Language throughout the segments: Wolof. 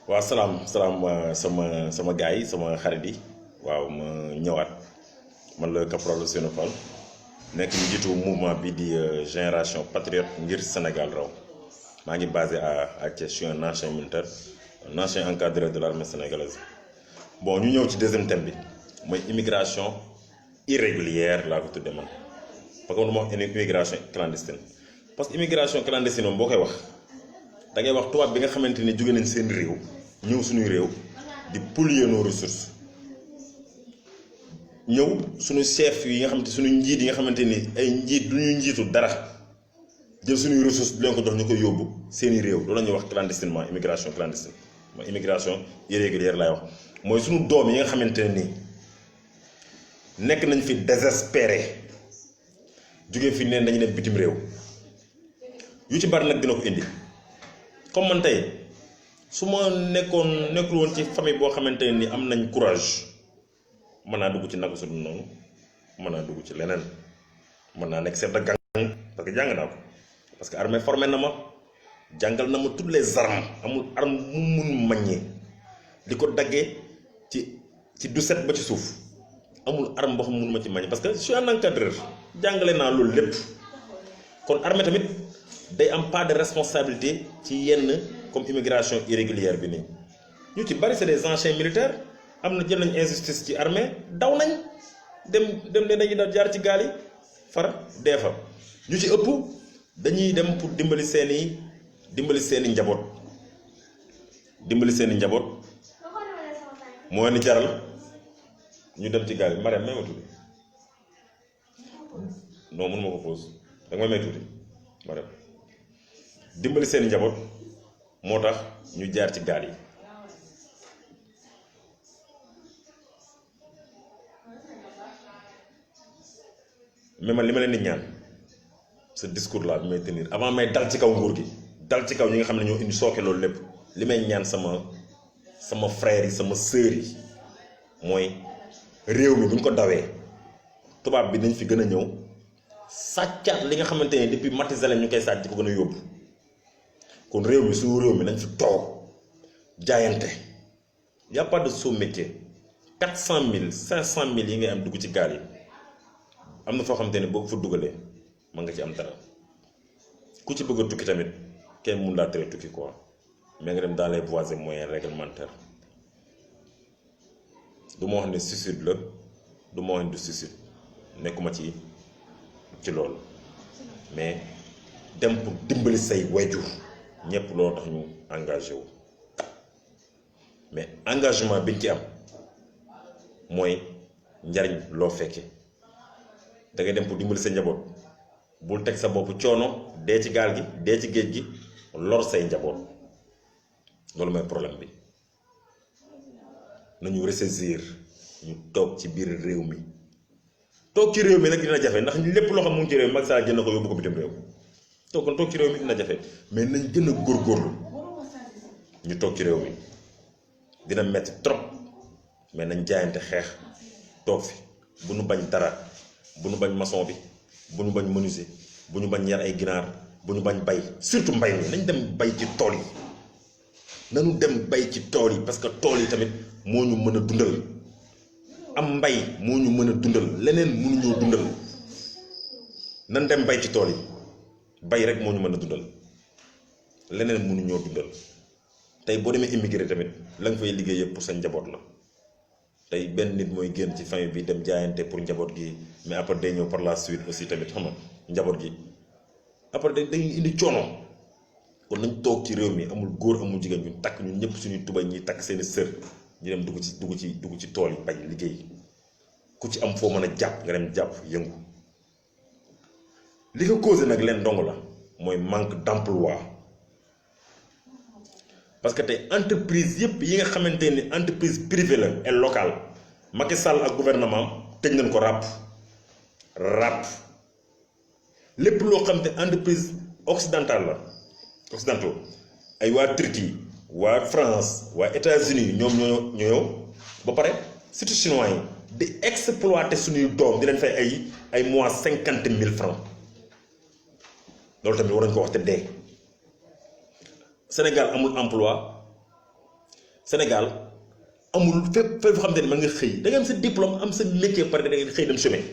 waaw salaam sama gars yi sama xarit yi waaw ma ñëwaat man la caporal Ousseynou Fall nekk njiitu mouvement bi di génération patriote ngir Sénégal raw maa ngi basé à Thiès. Je suis un ancien militaire, un ancien encadré de l'armée sénégalaise. Bon ñu ñëw ci deuxième thème bi mooy immigration irrégulière laa ko tuddee man parce que du ma wax immigration clandestine parce que immigration clandestine moom boo koy wax da ngay wax tubaab bi nga xamante ni jóge nañ seen réew ñëw suñuy réew di polluer nos ressources ñëw suñu chef yi nga xamante suñu njiit yi nga xamante ni ay njiit du ñuy njiitu dara jël suñuy ressources di leen ko jox ñu koy yóbbu seeni réew loolu la ñuy wax clandestinement immigration clandestine mooy immigration irrégulière laay wax mooy suñu doom yi nga xamante ne nii nekk nañ fi désespéré jóge fi neen dañu dem bitim réew yu ci bari nag dina ko indi comme man tey su ma nekkul woon ci famille boo xamante ne ni am nañ courage mën naa dugg ci naka su dul noonu mën naa dugg ci leneen mën naa nekk chef de gang parce que jàng naa ko parce que armée formé na ma jàngal na ma toutes les armes amul arme mu mun maññee di ko daggee ci du set ba ci suuf amul arme boo xam mun ma ci maññee parce que je suis un encadreur jàngale naa loolu lépp kon armée tamit day am part de responsabilité ci yenn comme immigration irrégulière bi nii ñu ci bari c'est des anciens militaires am na jël nañ injustice ci armée daw nañ dem ne dañuy da jaar ci gaal yi far dee fa ñu ci ëpp dañuy dem pour dimbali seeni njaboot moo ni jaral ñu dem ci gaal yi Mariam may ma tuuti non mënu ma ko pause danga may tuuti Mariam dimbali seeni njaboot moo tax ñu jaar ci gaal yi mais man li ma leen di ñaan ce discours là bi may tenir avant may dal ci kaw nguur gi dal ci kaw ñi nga xam ne ñoo indi sooke loolu lépp li may ñaan sama frères yi sama sœurs yi mooy réew mi bu ñu ko dawee tubaab bi dañ fi gën a ñëw sàccaat li nga xamante ne depuis Mathusalem ñu koy sàcc di ko gën a yóbbu kon réew mi suñu réew mi nañ fi toog jaayante y a pas de sot métier 400 000 500 000 yi ngay am dugg ci gaal yi am na foo xamante ne boo ko fa dugalee mën nga ci am dara ku ci bëgg a tukki tamit kenn mun laa tere tukki quoi mais nga dem dans les voies et moyens réglementaires du ma wax ne suicide la du ma wax ne du suicide nekkuma ci loolu mais dem pour dimbali say wayjur ñëpp loolu tax ñu engagé wu mais engagement biñ ci am mooy njariñ loo fekke da ngay dem pour dimbali sa njaboot bul teg sa bopp coono dee ci gaal gi dee ci géej gi lor say njaboot loolu mooy problème bi nañu ressaisir ñu toog ci biir réew mi toog ci réew mi nag dina jafe ndax lépp loo xam mu ngi ci réew mi Macky Sall jël na ko yóbbu ko bitim réew toog ci réew mi dina jafe mais nañ gën a góorgóorlu ñu toog ci réew mi dina metti trop mais nañ jaayante xeex toog fi bu nu bañ dara bu nu bañ maçon bi bu ñu bañ menuisier bu ñu bañ yar ay ginaar bu ñu bañ bay surtout mbay mi nañ dem bay ci tool yi nañu dem bay ci tool yi parce que tool yi tamit moo ñu mën a dundal am mbay moo ñu mën a dundal leneen mënuñoo dundal nan dem bay ci tool yi bay rek moo ñu mën a dundal leneen mënuñoo dundal tey boo demee immigré tamit la nga fay liggéey yëpp pour sa njaboot la tey benn nit mooy génn ci famille bi dem jaayante pour njaboot gi mais après day ñëw par la suite aussi tamit xam nga njaboot gi après dañuy indi coono kon nañ toog ci réew mi amul góor amul jigéen ñu takk ñun ñëpp suñuy tubay ñi takk seeni sër ñu dem dugg ci tool yi bay liggéey ku ci am foo mën a jàpp nga dem jàpp yëngu li ko causé nag leen dong la mooy manque d'emploi parce que tey entreprise yëpp yi nga xamante ni entreprise privée la et locale Macky Sall ak gouvernement tëj nañ ko ràpp lépp loo xam te entreprise occidentale la occidentaux ay waa Turquie waa France waa États-Unis ñoom ñoo ba pare surtout chinois yi di exploiter suñuy doom di leen fay ay mois 50 000 francs loolu tamit war nañ ko wax te dee Sénégal amul emploi Sénégal amul fépp fépp xam te ne mën nga xëy da nga am sa diplôme am sa métier pare da nga xëy dem chemin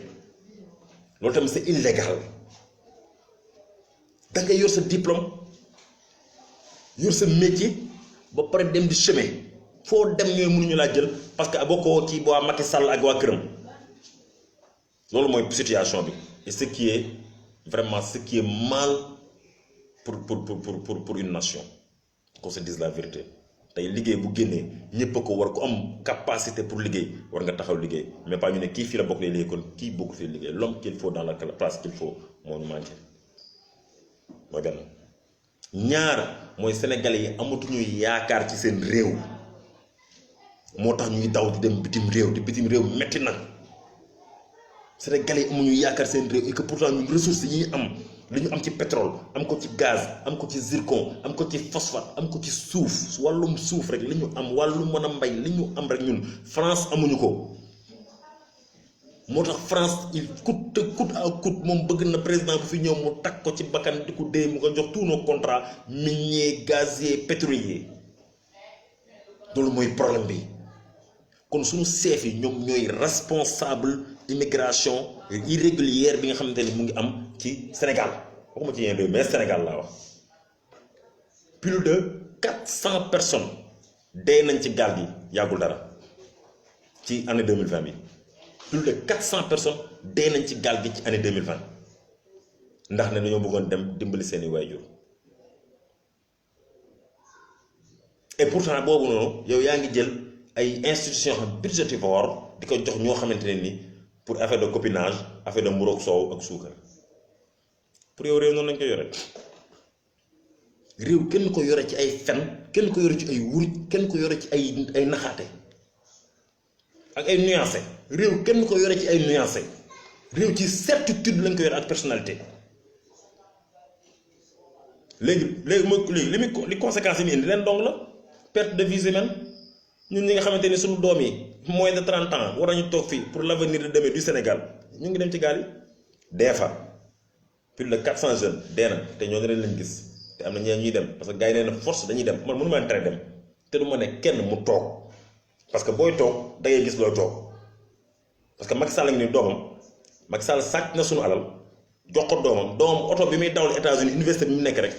loolu tamit c'est illégal da nga yor sa diplôme yor sa métier ba pare dem di chemin foo dem ñooy mënuñu laa jël parce que bokkoo ci waa Macky Sall ak waa këram loolu mooy situation bi et ce qui est vraiment ce qui est mal pour une nation qu'on se dise la vérité tey liggéey bu génnee ñëpp a ko war ko am capacité pour liggéey war nga taxaw liggéey mais pas ñu ne kii fii la bokk lay liggéey kon kii bokk fii liggéey l'homme qu'il faut dans la place qu'il faut moo ñu manqué mooy benn ñaar mooy sénégalais yi amatuñu yaakaar ci seen réew moo tax ñuy daw di dem bitim réew te bitim réew metti na sénégalais yi amuñu yaakaar seen réew et que pourtant ñun ressources yi ñuy am li ñu am ci pétrole am ko ci gaz am ko ci zircon am ko ci phosphate am ko ci suuf wàllum suuf rek li ñu am wàllum mën a mbay li ñu am rek ñun France amuñu ko moo tax France il coûte à coûte moom bëgg na président bu fi ñëw mu takk ko ci bakkan di ko dee mu ko jox tous nos contrats miniers gaziers pétroliers loolu mooy problème bi kon suñu chef yi ñoom ñooy responsable immigration irrégulière bi nga xamante ne mu ngi am ci Sénégal waxuma ci yeneen réew mais Sénégal laa wax plus de 400 personnes dee nañ ci gaal gi yàggul dara ci année 2020 bi plus de 400 personnes dee nañ ci gaal gi ci année 2020 ndax ne dañoo bëggoon dem dimbali seeni waajur et pourtant boobu noonu yow yaa ngi jël ay institutions budgétivores di ko jox ñoo xamante ne ni pour affaire de copinage affaire de mburoog soow ak suukar pour yow réew noonu lañ ko yore réew kenn ko yore ci ay fen kenn ko yore ci ay wuruj kenn ko yore ci ay naxaate ak ay nuancé réew kenn ko yore ci ay nuancé réew ci certitude lañ ko yore ak personnalité léegi li conséquences yi mu indi leen dong la perte de vie humaine ñun ñi nga xamante ni suñu doom yi moins de 30 ans war nañu toog fii pour l'avenir de demain du Sénégal ñu ngi dem ci gaal yi des fois plus de 400 jeunes dee na te ñoo ngi leen gis te am na ñeneen ñuy dem parce que gars yi nee na force dañuy dem man mënu ma tere dem te du ma ne kenn mu toog parce que booy toog da ngay gis looy toog parce que Macky Sall ngi ni doomam Macky Sall sàcc na suñu alal jox ko doomam oto bi muy dawal États-Unis université bi mu nekk rek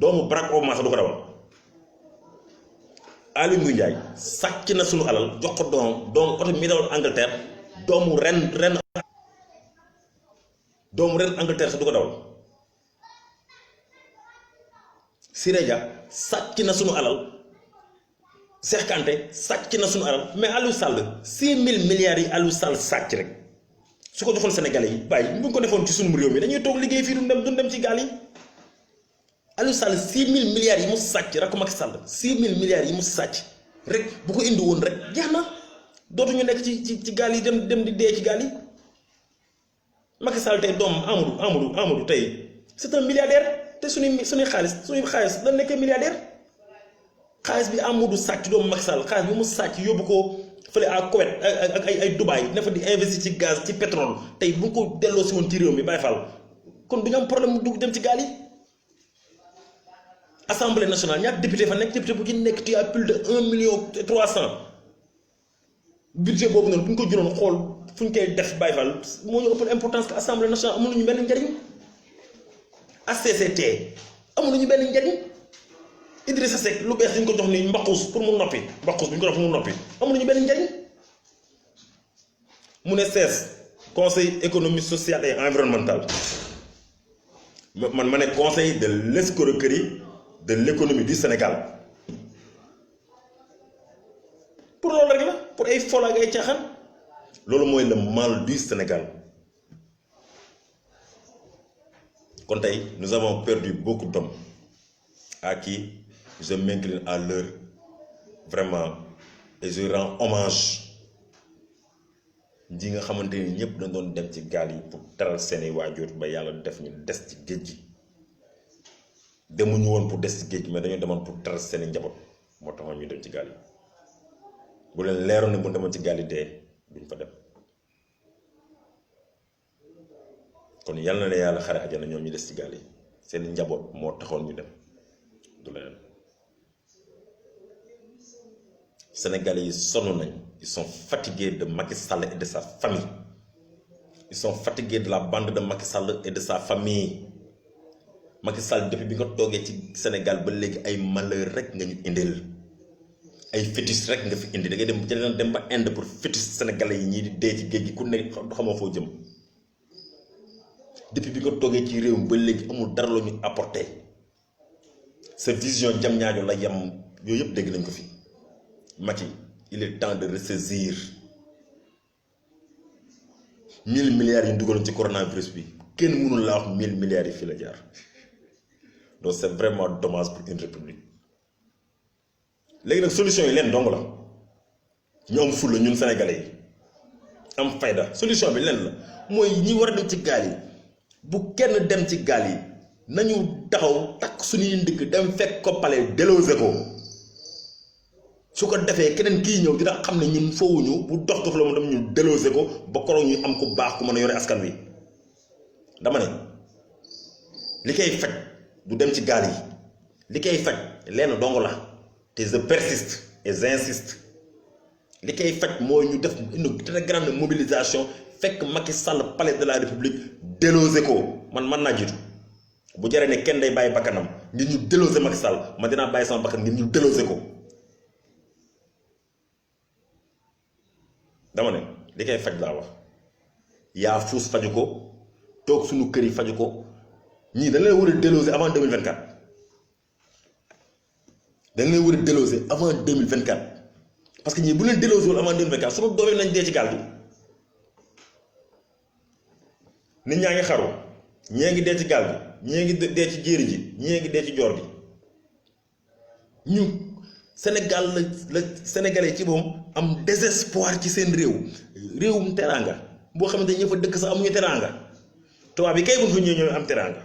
doomu Barack Obama sax du ko dawal Aly Ngouille Ndiaye sàcc na suñu alal jox ko doomu oto bi muy dawal Angleterre doomu ren Angleterre sax du ko dawal Siré Dia sàcc na suñu alal Cheikh Kanté sàcc na suñu alal mais Aliou Sall 6000 milliards yi Aliou Sall sàcc rek su ko joxoon Sénégalais yi bàyyi bu ñu ko defoon ci suñu réew mi dañuy toog liggéey fii duñ dem ci gaal yi Aliou Sall 6000 milliards yi mu sàcc rakk Macky Sall 6000 milliards yi mu sàcc rek bu ko indi woon rek jeex na dootuñu nekk ci gaal yi dem di dee ci gaal yi Macky Sall tey doom Amadou tey c'est un milliardaire te suñuy xaalis dañ nekkee milliardaire xaalis bi Amadou sàcc doomu Macky Sall xaalis bi mu sàcc yóbbu ko fële à Koweït ak ay Dubaï ne fa di investir ci gaz ci pétrole tey bu ñu ko delloo si woon ci réew mi Baye Fall kon du ñu am problème mu dugg dem ci gaal yi. Assemblée nationale ñaata député fa nekk député bu ci nekk tu as plus de 1,3 million budget boobu noonu bu ñu ko jëloon xool fu ñu koy def Baye Fall moo ñu ëpp importance que Assemblée nationale amul ñu benn njariñ HCCT amul ñu benn njariñ Idrissa Seck lu bees dañ ko jox ni mbaquus pour mu noppi mbaquus bu ñu ko jox pour mu noppi amul ñu benn njariñ mu ne CESE conseil économique social et environnemental man ma ne conseil de l'escroquerie de l'économie du Sénégal pour loolu rek la pour ay fol ak ay caaxaan loolu mooy le mal du Sénégal kon tey nous avons perdu beaucoup d'hommes à qui je m'incline à leur vraiment et je rends hommage ñi nga xamante ni ñëpp dañ doon dem ci gaal yi pour teral seeni waajur ba yàlla def ñu des ci géej gi demuñu woon pour des ci géej gi mais dañoo demoon pour teral seeni njaboot moo taxoon ñu dem ci gaal yi bu leen leeroon ne bu demoon ci gaal yi dee duñ fa dem kon yàlla na yàlla xare àjjana ñoom ñu des ci gaal yi seeni njaboot moo taxoon ñu dem du leneen Sénégalais yi sonn nañ. Ils sont fatigués de Macky Sall et de sa famille. Ils sont fatigués de la bande de Macky Sall et de sa famille. Macky Sall depuis bi nga toogee ci Sénégal ba léegi ay malheur rek nga ñu indil ay fétiche rek nga fi indi da ngay dem ba Inde pour fétiche sénégalais yi ñii di dee ci géej gi ku ne xamoo foo jëm depuis bi nga toogee ci réew ba léegi amul dara la ñu apporté sa vision jam ñaajo la yem yooyu yëpp dégg nañ ko fi Macky il est temps de ressaisir 1000 milliards yi ñu dugaloon ci coronavirus bi kenn mënul laa wax 1000 milliards yi fii la jaar. Donc c'est vraiment dommage pour une république léegi nag solution yi leen dong la ñu am fulla ñun sénégalais yi am fayda solution bi leen la mooy ñi war a dem ci gaal yi bu kenn dem ci gaal yi nañu taxaw takk suñuy ndigg dem fekk ko pale délosé ko su ko defee keneen kii ñëw dina xam ne ñun foowuñu bu dox dox la mu dem ñu délosé ko ba koroog ñu am ku baax ku mën a yore askan wi dama ne li koy faj du dem ci gaal yi li koy faj lenn dong la te je persiste et j'insiste li koy faj mooy ñu def une très grande mobilisation fekk Macky Sall palais de la République délosé ko man naa jiitu bu jaree ne kenn day bàyyi bakkanam ngir ñu délosé Macky Sall man dinaa bàyyi sama bakkan ngir ñu délosé ko dama ne li koy faj laa wax yaa fuus faju ko toog suñu kër yi faju ko ñii dañ leen war a déloger avant 2024 dañ leen war a déloger avant 2024 parce que ñii bu leen déloger wul avant 2024 sama doom yi nañ dee ci gaal bi nit ñaa ngi xaru ñee ngi dee ci gaal bi ñee ngi dee ci jéeri ji ñee ngi dee ci joor bi ñu Sénégal la Sénégalais ci moom am désespoir ci seen réewum teraanga boo xamante ne ña fa dëkk sax amuñu teraanga tubaab bi kay bu ñu fa ñëw am teraanga.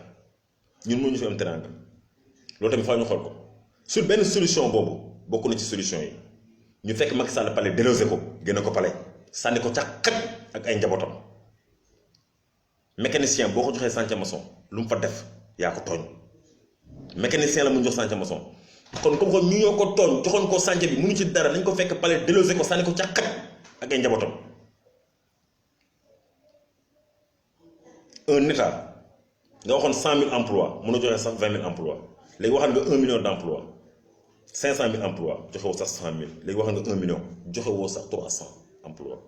ñun mënuñu fi am teraanga loolu tamit faa ñu xool ko sur benn solution boobu bokk na ci solution yi ñu fekk Macky Sall palais délosé ko génne ko palais sànni ko ca xat ak ay njabootam mécanicien boo ko joxee chantier maçon lu mu fa def yaa ko tooñ mécanicien la mu jox chantier maçon kon comme ñu ñoo ko tooñ joxoon ko chantier bi mënu ci dara nañ ko fekk palais délosé ko sànni ko ca xat ak ay njabootam un état nga waxoon 100 000 emplois mën a joxe sax 20 000 emplois léegi waxal nga 1 million d' emplois 500 000 emplois joxe woo sax 100 000 léegi waxal nga 1 million joxe woo sax 300 emplois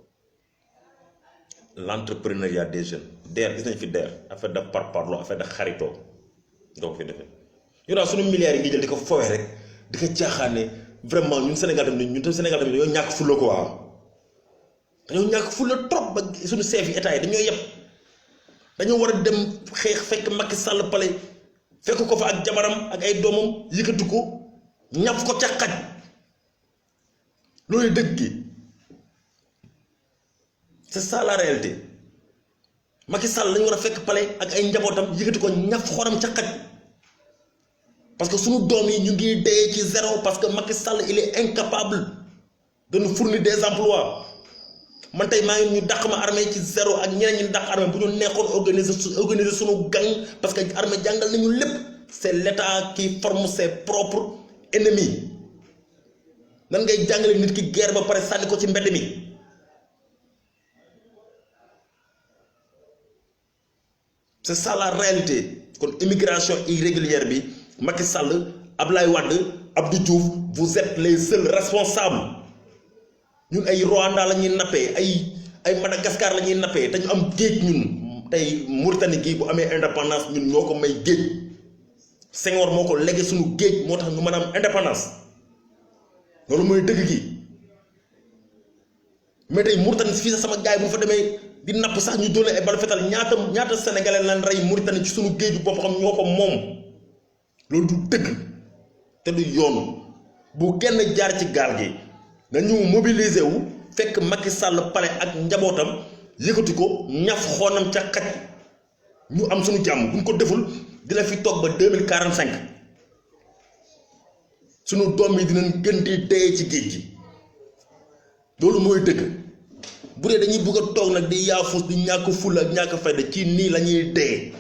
l' entrepreneuriat des jeunes DER gis nañ fi DER affaire de parparloo affaire de xaritoo doo ko fi defee yow daal suñu milliards yi ngi jël di ko fowee rek di ko caaxaane vraiment ñun Sénégal tamit dañoo ñàkk fulla ko waaw dañoo ñàkk fulla trop ba suñu chef yi état yi dañoo yëpp dañoo war a dem xeex fekk Macky Sall palais fekk ko fa ak jabaram ak ay doomam yëkkati ko ñaf ko ca xaj loolu dëgg gi c'est ça la réalité Macky Sall lañu war a fekk palais ak ay njabootam yëkkati ko ñaf xoram ca xaj parce que suñu doom yi ñu ngi dee ci zéro parce que Macky Sall il est incapable de nous fournir des emplois man tey maa ngi ñu dàq ma armée ci zéro ak ñeneen ñi dàq armée bu ñu neexoon organiser suñu gang parce que armée jàngal nañu lépp c'est l'état qui forme ses propres ennemis nan ngay jàngale nit ki guerre ba pare sànni ko ci mbedd mi c'est ça la réalité kon immigration irrégulière bi Macky Sall Abdoulaye Wade Abdou Diouf vous êtes les seuls responsables ñun ay Rwanda la ñuy nappee ay Madagascar la ñuy nappee te ñu am géej ñun tey Mauritanie gii bu amee indépendance ñun ñoo ko may géej Senghor moo ko légué suñu géej moo tax ñu mën a am indépendance loolu mooy dëgg gi mais tey Mauritanie fii sax sama gars yi bu fa demee di napp sax ñu doole ay bal fetal ñaata sénégalais lañ rey Mauritanie ci suñu géeju bopp xam ñoo ko moom loolu du dëgg te du yoon bu genn jaar ci gaal gi nañu mobiliser wu fekk Macky Sall palais ak njabootam yëkkati ko ñaf xoonam ca xaj ñu am suñu jàmm buñ ko deful dina fi toog ba 2045 suñu doom yi dinañ gën di dee ci géej gi loolu mooy dëgg bu dee dañuy bëgg a toog nag di yaafus di ñàkk fulla ak ñàkk fayda ci nii la ñuy dee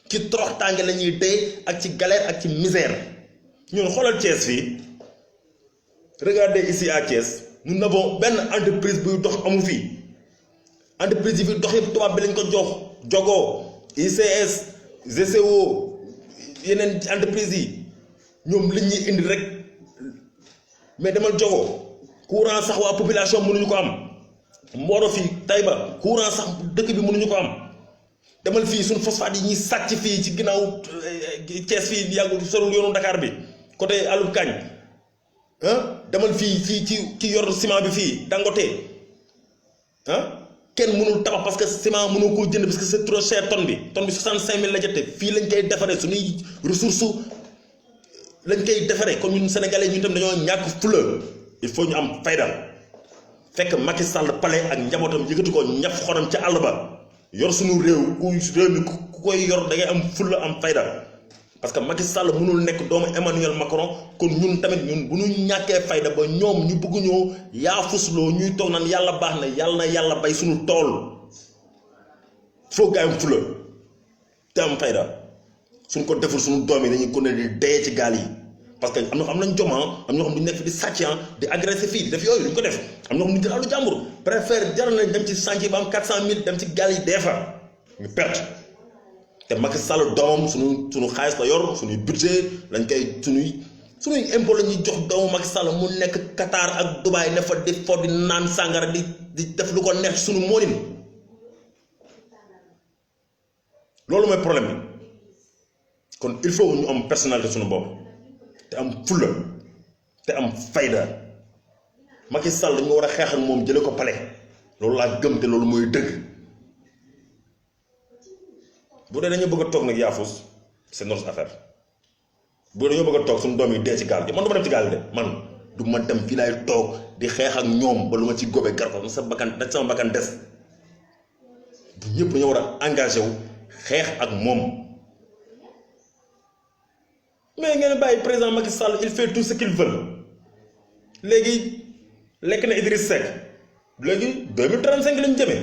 ci toroxtaange la ñuy dee ak ci galère ak ci misère ñun xoolal Thiès fii regardez ici à Thiès nous n'avons benn entreprise buy dox amu fii entreprise yi fi dox yëpp tubaab bi lañ ko jox Jogo ICS GCO yeneen entreprise yi ñoom li ñuy indi rek mais demal Jogo courant sax waa population mënuñu ko am Mboro fii Taïba courant sax dëkk bi mënuñu ko am demal fii suñu phosphate yi ñuy sàcc fii ci ginnaaw Thiès fii yàggul sorul yoonu Dakar bi côté Alou Kañ demal fii ci yor ciment bi fii Dangote kenn mënul tabax parce que ciment mënoo koo jënd parce que c'est trop cher tonne bi 65000 la jotee fii lañ koy defaree suñuy ressource lañ koy defaree kon ñun sénégalais ñun tam dañoo ñàkk fula il faut ñu am fayda fekk Macky Sall palais ak njabootam yëkkati ko ñaf xorom ca àll ba yor suñu réew réew mi ku koy yor da ngay am fula am fayda parce que Macky Sall mënul nekk doomu Emmanuel Macron kon ñun tamit ñun bu ñu ñàkkee fayda ba ñoom ñu bëgg ñoo yaafusloo ñuy toog naan yàlla baax na yàlla bay suñu tool foo gaa am fula te am fayda suñ ko deful suñu doom yi dañuy ko ne di dee ci gaal yi parce que am nañ jom am ñoo xam duñ nekk fi di sàcc di agressé fii di def yooyu duñ ko def am ñoo xam duñ jël àllu jàmbur préfère jaral nañ dem ci chantier ba am 400000 dem ci gaal yi dee fa ñu perte te Macky Sall doomam suñu xaalis la yor suñuy budget lañ koy suñuy impôt la ñuy jox doomu Macky Sall mu nekk Qatar ak Dubaï ne fa di fo di naan sàngara di def lu ko neex suñu moonin loolu mooy problème bi kon il faut ñu am personnalité suñu bopp te am fulla te am fayda Macky Sall dañu war a xeex ak moom jële ko palais loolu laa gëm te loolu mooy dëgg bu dee dañoo bëgg a toog nag yaafus c'est notre affaire bu dee dañoo bëgg a toog suñu doom yi dee ci gaal gi man du ma dem ci gaal de man du ma dem fii laay toog di xeex ak ñoom ba lu ma ci góobee gar ko sama bakkan des bu ñëpp dañoo war a engagé wu xeex ak moom mais ngeen bàyyi président Macky Sall il fait tout ce qu'il veut léegi lekk na Idriss Seck léegi 2035 lañ jëmee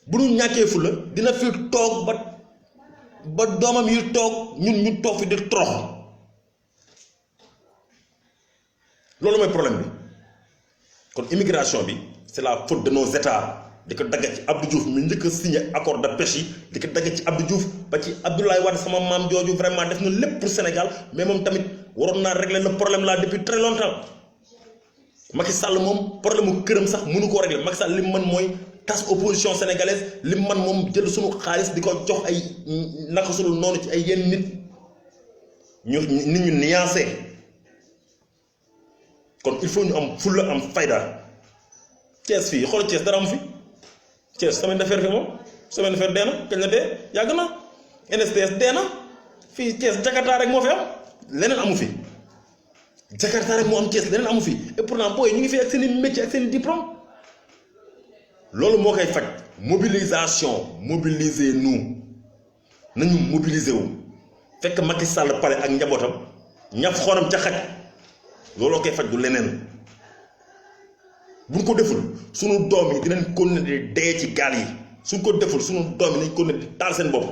bu ñu ñàkkee fula dina fi toog ba doomam yi toog ñun ñu toog fi di torox loolu mooy problème bi kon immigration bi c'est la faute de nos états di ko dagg ci Abdou Diouf mi njëkk a signé accord de pêche yi di ko dagg ci Abdou Diouf ba ci Abdoulaye Wade sama maam jooju vraiment def na lépp pour Sénégal mais moom tamit waroon naa régler le problème là depuis très longtemps Macky Sall moom problème mu këram sax mënu koo régler Macky Sall li mu mën mooy tas opposition sénégalaise li mu mën moom jël suñu xaalis di ko jox ay naka sulu noonu ci ay yenn nit ñu nuancé kon il faut ñu am fulla am fayda Thiès fii xool Thiès dara am fi Thiès semaine d'affaires fi moom semaine d'affaires dee na kañ la dee yàgg na NSTS dee na fii Thiès Jakarta rek moo fi am leneen amu fi Jakarta rek moo am Thiès leneen amu fi et pourtant booy ñu ngi fi ak seen i métier ak seen i diplôme loolu moo koy faj mobilisation mobiliser nous nañu mobiliser wu fekk Macky Sall pare ak njabootam ñaf xoonam ca xaj looloo koy faj du leneen buñ ko deful sunu doom yi dinañ continuer di dee ci gaal yi suñ ko deful sunu doom yi nañ continuer di taal seen bopp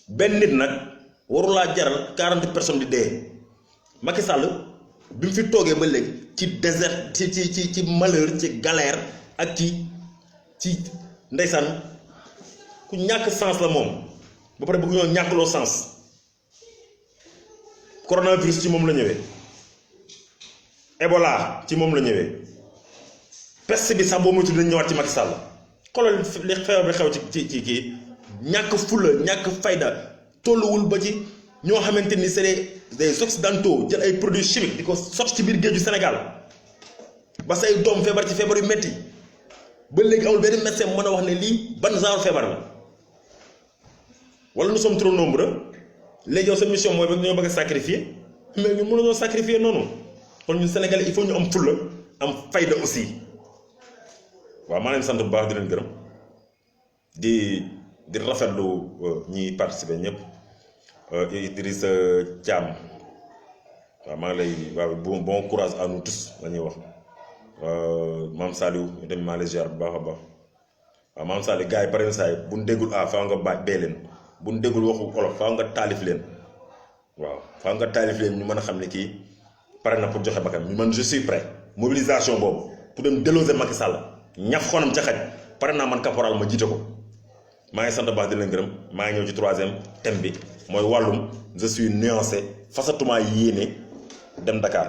benn nit nag warulaa jaral 40 personnes di dee Macky Sall bi mu fi toogee ba léegi ci désert ci malheur ci galère ak ci ndeysaan ku ñàkk sens la moom ba pare bëgg ñoo ñàkkloo sens coronavirus ci moom la ñëwee Ebola ci moom la ñëwee peste bi sax boo moytu dañ ñëwaat ci Macky Sall xoolal li feebar bi xew ci kii ñàkk fulla ñàkk fayda tolluwul ba ci ñoo xamante ni c'est des occidentaux jël ay produits chimiques di ko sotti ci biir géeju Sénégal ba say doom feebar ci feebar yu metti ba léegi amul benn médecin mën a wax ne lii ban genre feebar la wala nous sommes trop nombreux léegi yow sa mission mooy ñoo bëgg a sacrifier mais ñu mënuñoo sacrifier noonu kon ñun Sénégalais il faut ñu am fulla am fayda aussi waaw maa leen sant bu baax di leen gërëm di rafetlu ñi participer ñëpp Idrissa Thiam waaw maa ngi lay waaw bon courage à nous tous la ñuy wax Mame Saliou ñu tamit maa ngi lay ziar bu baax a baax waaw Mame Saliou gars yi pare saa yi bu ñu déggul faaw nga bee leen bu ñu déggul waxu olof faaw nga taalif leen waaw faaw nga taalif leen ñu mën a xam ne kii pare na pour joxe bakkan man je suis prêt mobilisation boobu pour dem déloger Macky Sall ñaf xonam ca xaj pare naa man caporal ma jiite ko maa ngi sant baax di leen gërëm maa ngi ñëw ci 3e thème bi mooy wàllum je suis nuancé fasatuma yéene dem Dakar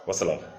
wasalaam.